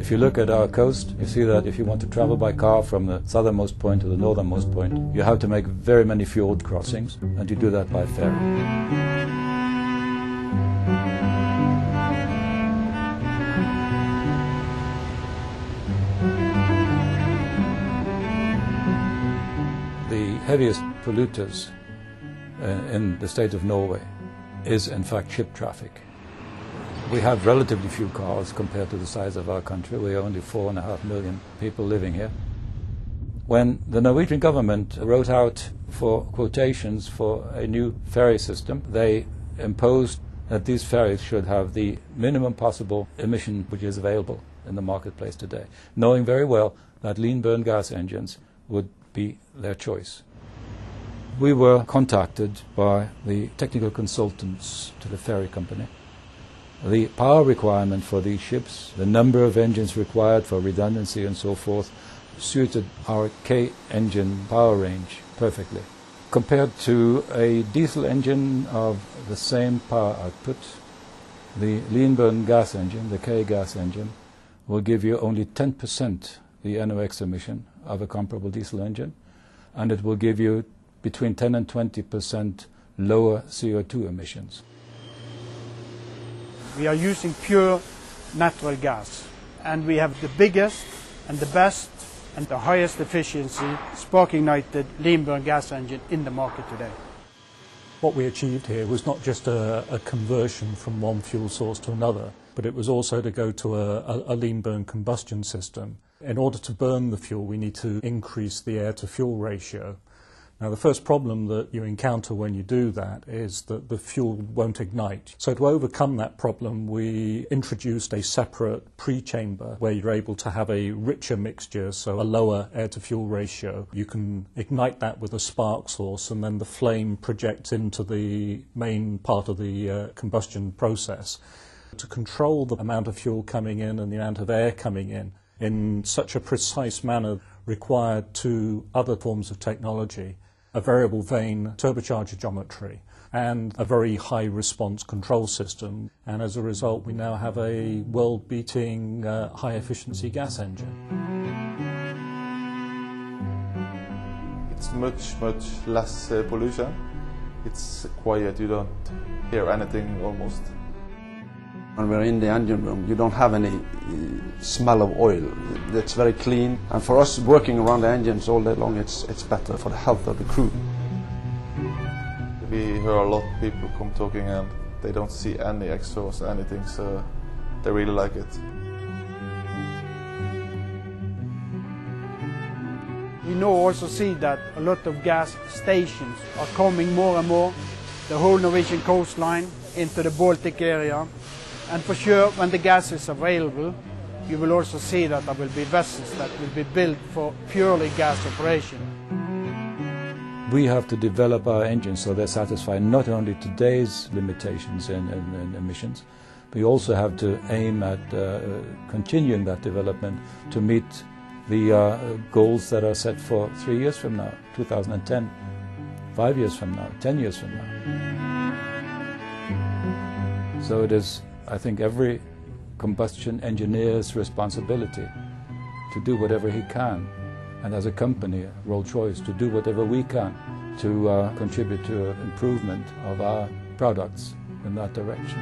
If you look at our coast, you see that if you want to travel by car from the southernmost point to the northernmost point, you have to make very many fjord crossings, and you do that by ferry. The heaviest polluters in the state of Norway is in fact ship traffic. We have relatively few cars compared to the size of our country. We are only 4.5 million people living here. When the Norwegian government wrote out for quotations for a new ferry system, they imposed that these ferries should have the minimum possible emission which is available in the marketplace today, knowing very well that lean burn gas engines would be their choice. We were contacted by the technical consultants to the ferry company. The power requirement for these ships, the number of engines required for redundancy and so forth, suited our K engine power range perfectly. Compared to a diesel engine of the same power output, the lean burn gas engine, the K gas engine, will give you only 10% the NOx emission of a comparable diesel engine, and it will give you between 10 and 20% lower CO2 emissions. We are using pure natural gas, and we have the biggest and the best and the highest efficiency spark-ignited lean burn gas engine in the market today. What we achieved here was not just a conversion from one fuel source to another, but it was also to go to a lean burn combustion system. In order to burn the fuel, we need to increase the air-to-fuel ratio. Now, the first problem that you encounter when you do that is that the fuel won't ignite. So to overcome that problem, we introduced a separate pre-chamber where you're able to have a richer mixture, so a lower air-to-fuel ratio. You can ignite that with a spark source, and then the flame projects into the main part of the combustion process. To control the amount of fuel coming in and the amount of air coming in such a precise manner required two other forms of technology: a variable vane turbocharger geometry and a very high response control system. And as a result, we now have a world-beating high efficiency gas engine. It's much less pollution. It's quiet, you don't hear anything almost. When we're in the engine room, you don't have any smell of oil. It's very clean, and for us working around the engines all day long, it's better for the health of the crew. We hear a lot of people come talking and they don't see any exhaust or anything, so they really like it. We now also see that a lot of gas stations are coming more and more, the whole Norwegian coastline into the Baltic area. And for sure, when the gas is available, you will also see that there will be vessels that will be built for purely gas operation. We have to develop our engines so they satisfy not only today's limitations in emissions, but we also have to aim at continuing that development to meet the goals that are set for 3 years from now, 2010, 5 years from now, 10 years from now. So it is, I think, every combustion engineer's responsibility to do whatever he can, and as a company, Royce, to do whatever we can to contribute to improvement of our products in that direction.